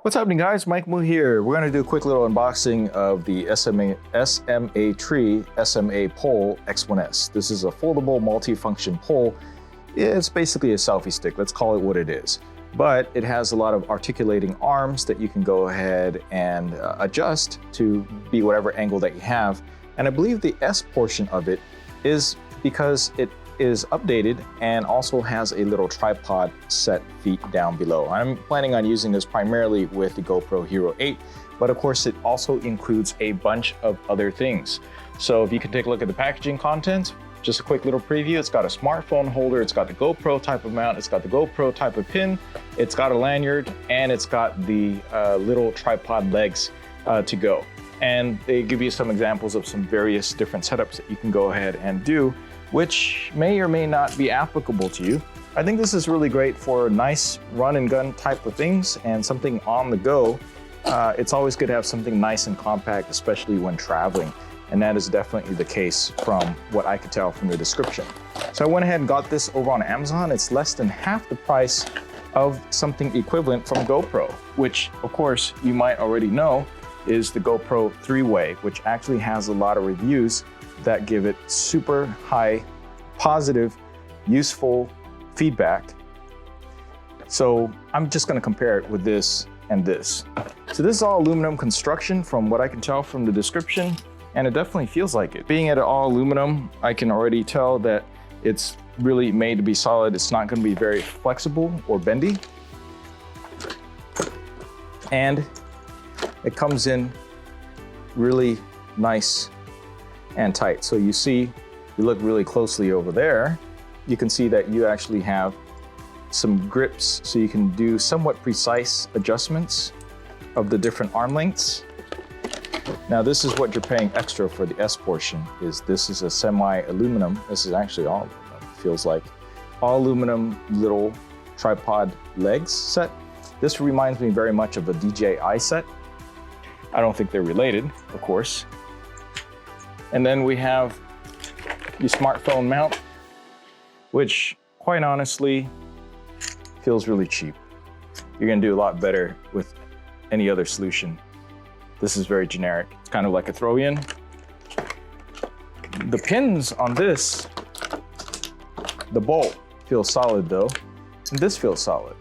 What's happening, guys? Mike Moo here. We're gonna do a quick little unboxing of the SMATree SMA Pole X1s. This is a foldable multi-function pole. It's basically a selfie stick. Let's call it what it is. But it has a lot of articulating arms that you can go ahead and adjust to be whatever angle that you have. And I believe the S portion of it is because it is updated and also has a little tripod set feet down below. I'm planning on using this primarily with the GoPro Hero 8, but of course it also includes a bunch of other things. So if you can take a look at the packaging contents, just a quick little preview. It's got a smartphone holder, it's got the GoPro type of mount, it's got the GoPro type of pin, it's got a lanyard, and it's got the little tripod legs to go. And they give you some examples of some various different setups that you can go ahead and do, which may or may not be applicable to you. I think this is really great for nice run and gun type of things and something on the go. It's always good to have something nice and compact, especially when traveling. And that is definitely the case from what I could tell from the description. So I went ahead and got this over on Amazon. It's less than half the price of something equivalent from GoPro, which of course you might already know is the GoPro 3-way, which actually has a lot of reviews that give it super high, positive, useful feedback. So I'm just gonna compare it with this and this. So this is all aluminum construction from what I can tell from the description, and it definitely feels like it. Being at all aluminum, I can already tell that it's really made to be solid. It's not gonna be very flexible or bendy. And it comes in really nice and tight. So you see, if you look really closely over there, you can see that you actually have some grips so you can do somewhat precise adjustments of the different arm lengths. Now this is what you're paying extra for the S portion, is this is a semi-aluminum. This is actually all aluminum, feels like. All aluminum little tripod legs set. This reminds me very much of a DJI set. I don't think they're related, of course. And then we have the smartphone mount, which quite honestly feels really cheap. You're gonna do a lot better with any other solution. This is very generic. It's kind of like a throw-in. The pins on this, the bolt feels solid though, and this feels solid.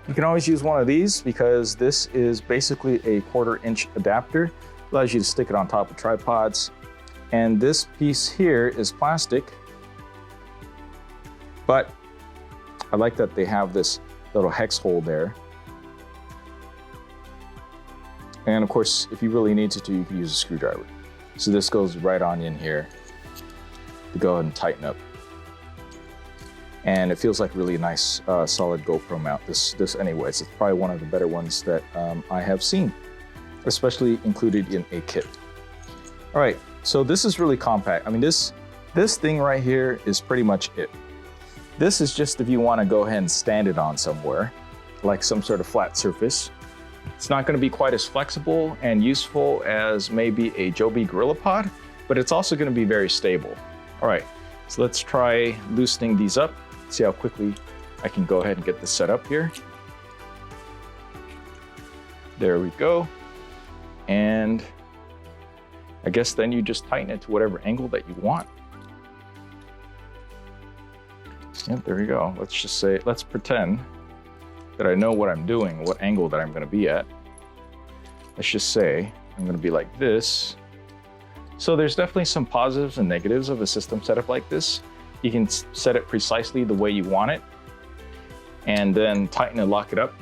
You can always use one of these because this is basically a 1/4-inch adapter. Allows you to stick it on top of tripods. And this piece here is plastic, but I like that they have this little hex hole there. And of course, if you really need to, you can use a screwdriver. So this goes right on in here to go ahead and tighten up. And it feels like really nice, solid GoPro mount. This anyways, it's probably one of the better ones that I have seen, especially included in a kit. All right, so this is really compact. I mean, this thing right here is pretty much it. This is just if you want to go ahead and stand it on somewhere, like some sort of flat surface. It's not going to be quite as flexible and useful as maybe a Joby GorillaPod, but it's also going to be very stable. All right, so let's try loosening these up. See how quickly I can go ahead and get this set up here. There we go. And I guess then you just tighten it to whatever angle that you want. Yep, there we go. Let's just say, let's pretend that I know what I'm doing, what angle that I'm gonna be at. Let's just say I'm gonna be like this. So there's definitely some positives and negatives of a system setup like this. You can set it precisely the way you want it and then tighten and lock it up.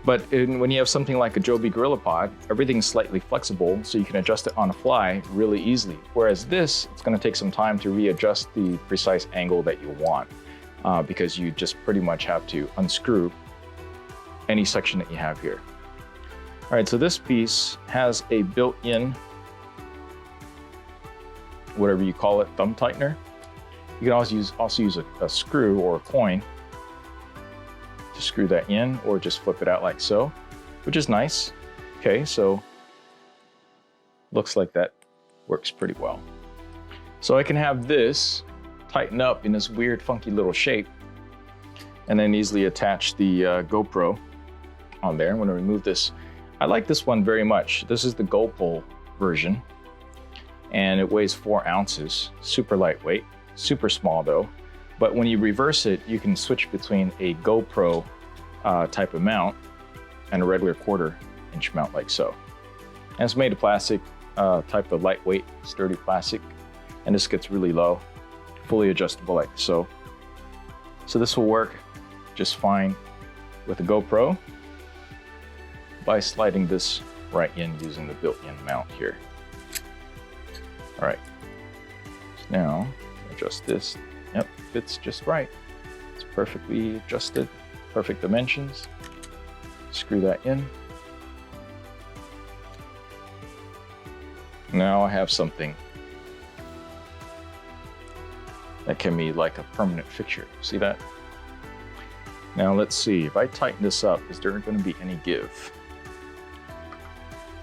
But when you have something like a Joby GorillaPod, everything's slightly flexible, so you can adjust it on the fly really easily. Whereas this, it's gonna take some time to readjust the precise angle that you want because you just pretty much have to unscrew any section that you have here. All right, so this piece has a built-in, whatever you call it, thumb tightener. You can also use a screw or a coin to screw that in, or just flip it out like so, which is nice. Okay, so looks like that works pretty well. So I can have this tighten up in this weird funky little shape and then easily attach the GoPro on there. I'm going to remove this. I like this one very much. This is the GoPro version, and it weighs 4 ounces. Super lightweight, super small though. But when you reverse it, you can switch between a GoPro type of mount and a regular 1/4 inch mount like so. And it's made of plastic, type of lightweight, sturdy plastic. And this gets really low, fully adjustable like so. So this will work just fine with the GoPro by sliding this right in using the built-in mount here. All right, so now adjust this. Yep, fits just right. It's perfectly adjusted, perfect dimensions. Screw that in. Now I have something that can be like a permanent fixture. See that? Now let's see, if I tighten this up, is there going to be any give?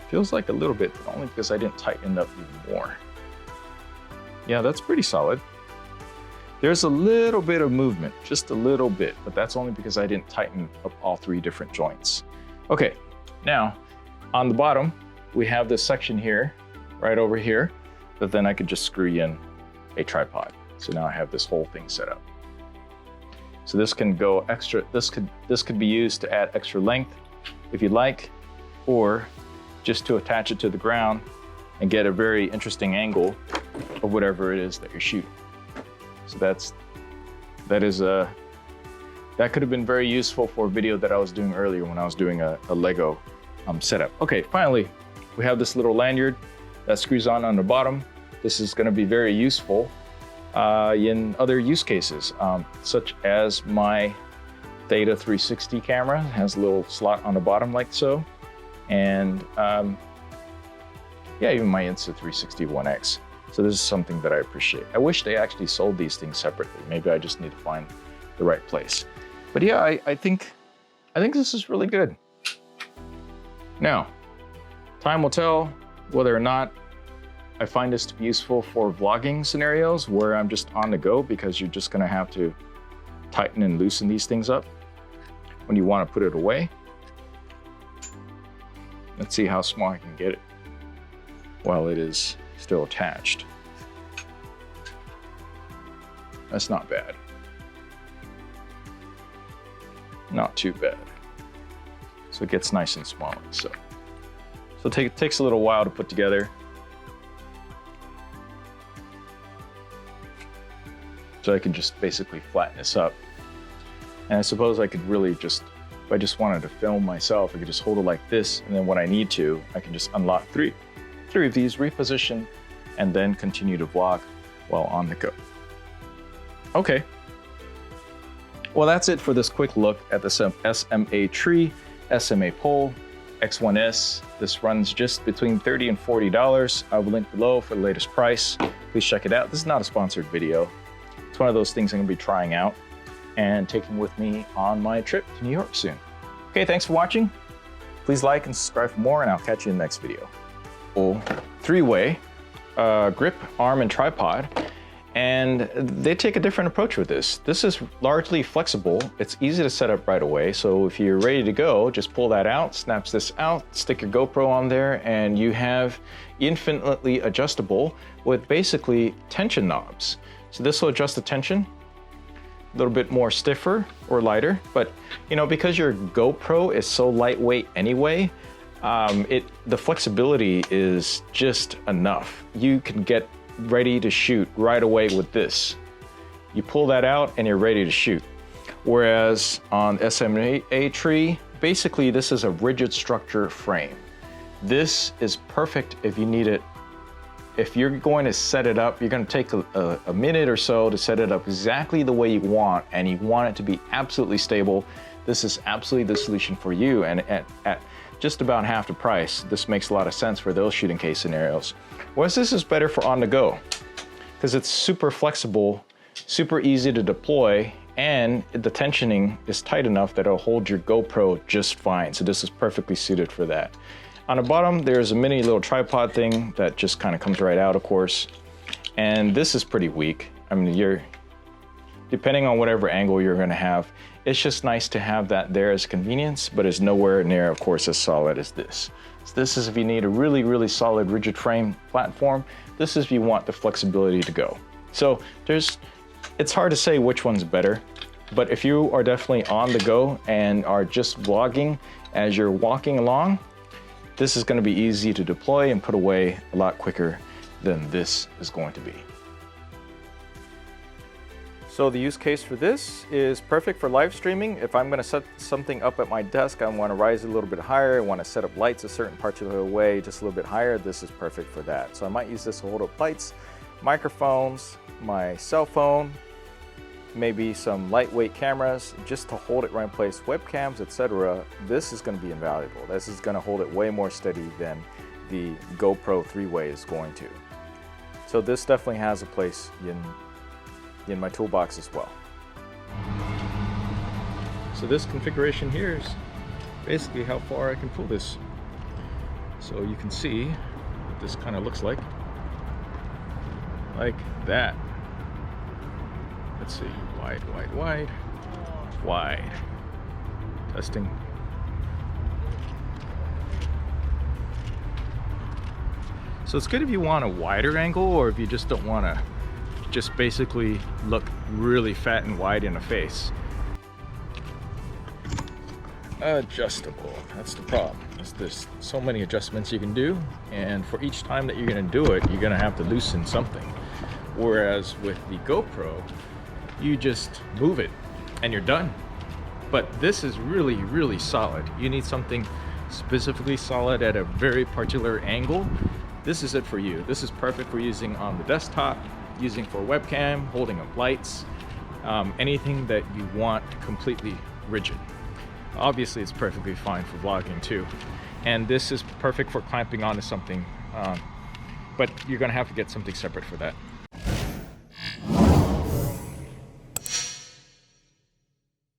Feels like a little bit, but only because I didn't tighten it up even more. Yeah, that's pretty solid. There's a little bit of movement, just a little bit, but that's only because I didn't tighten up all 3 different joints. Okay, now on the bottom, we have this section here, right over here, that then I could just screw in a tripod. So now I have this whole thing set up. So this can go extra, this could be used to add extra length if you'd like, or just to attach it to the ground and get a very interesting angle of whatever it is that you're shooting. So that could have been very useful for a video that I was doing earlier when I was doing a Lego setup. Okay, finally, we have this little lanyard that screws on the bottom. This is going to be very useful in other use cases, such as my Theta 360 camera. It has a little slot on the bottom like so. And yeah, even my Insta360 One X. So this is something that I appreciate. I wish they actually sold these things separately. Maybe I just need to find the right place. But yeah, I think this is really good. Now, time will tell whether or not I find this to be useful for vlogging scenarios where I'm just on the go, because you're just gonna have to tighten and loosen these things up when you wanna put it away. Let's see how small I can get it while it is still attached. That's not bad. Not too bad. So it gets nice and small. So it takes a little while to put together. So I can just basically flatten this up. And I suppose I could really just, if I just wanted to film myself, I could just hold it like this, and then when I need to, I can just unlock three of these, reposition, and then continue to vlog while on the go. Okay. Well, that's it for this quick look at the SMAtree SMA pole X1s. This runs just between $30 and $40. I will link below for the latest price. Please check it out. This is not a sponsored video. It's one of those things I'm gonna be trying out and taking with me on my trip to New York soon. Okay, thanks for watching. Please like and subscribe for more, and I'll catch you in the next video. 3-way grip, arm, and tripod. And they take a different approach with this. This is largely flexible. It's easy to set up right away. So if you're ready to go, just pull that out, snaps this out, stick your GoPro on there, and you have infinitely adjustable with basically tension knobs. So this will adjust the tension, a little bit more stiffer or lighter, but you know, because your GoPro is so lightweight anyway, the flexibility is just enough. You can get ready to shoot right away with this. You pull that out and you're ready to shoot. Whereas on SMAtree, basically this is a rigid structure frame. This is perfect if you need it. If you're going to set it up, you're going to take a minute or so to set it up exactly the way you want, and you want it to be absolutely stable. This is absolutely the solution for you, and at just about half the price, this makes a lot of sense for those shooting case scenarios. Whereas this is better for on the go, because it's super flexible, super easy to deploy, and the tensioning is tight enough that it'll hold your GoPro just fine. So this is perfectly suited for that. On the bottom, there's a mini little tripod thing that just kind of comes right out, of course. And this is pretty weak. I mean, depending on whatever angle you're going to have. It's just nice to have that there as convenience, but it's nowhere near, of course, as solid as this. So this is if you need a really, really solid rigid frame platform. This is if you want the flexibility to go. So it's hard to say which one's better, but if you are definitely on the go and are just vlogging as you're walking along, this is going to be easy to deploy and put away a lot quicker than this is going to be. So the use case for this is perfect for live streaming. If I'm going to set something up at my desk, I want to rise a little bit higher, I want to set up lights a certain particular way, just a little bit higher, this is perfect for that. So I might use this to hold up lights, microphones, my cell phone, maybe some lightweight cameras, just to hold it right in place, webcams, etc. This is going to be invaluable. This is going to hold it way more steady than the GoPro 3-way is going to. So this definitely has a place in my toolbox as well. So this configuration here is basically how far I can pull this. So you can see what this kind of looks like that. Let's see, wide, wide, wide, wide. Testing. So it's good if you want a wider angle, or if you just don't want to just basically look really fat and wide in the face. Adjustable, that's the problem. There's so many adjustments you can do, and for each time that you're going to do it, you're going to have to loosen something. Whereas with the GoPro, you just move it and you're done. But this is really, really solid. You need something specifically solid at a very particular angle. This is it for you. This is perfect for using on the desktop, using for webcam, holding up lights, anything that you want completely rigid. Obviously, it's perfectly fine for vlogging too. And this is perfect for clamping onto something, but you're gonna have to get something separate for that.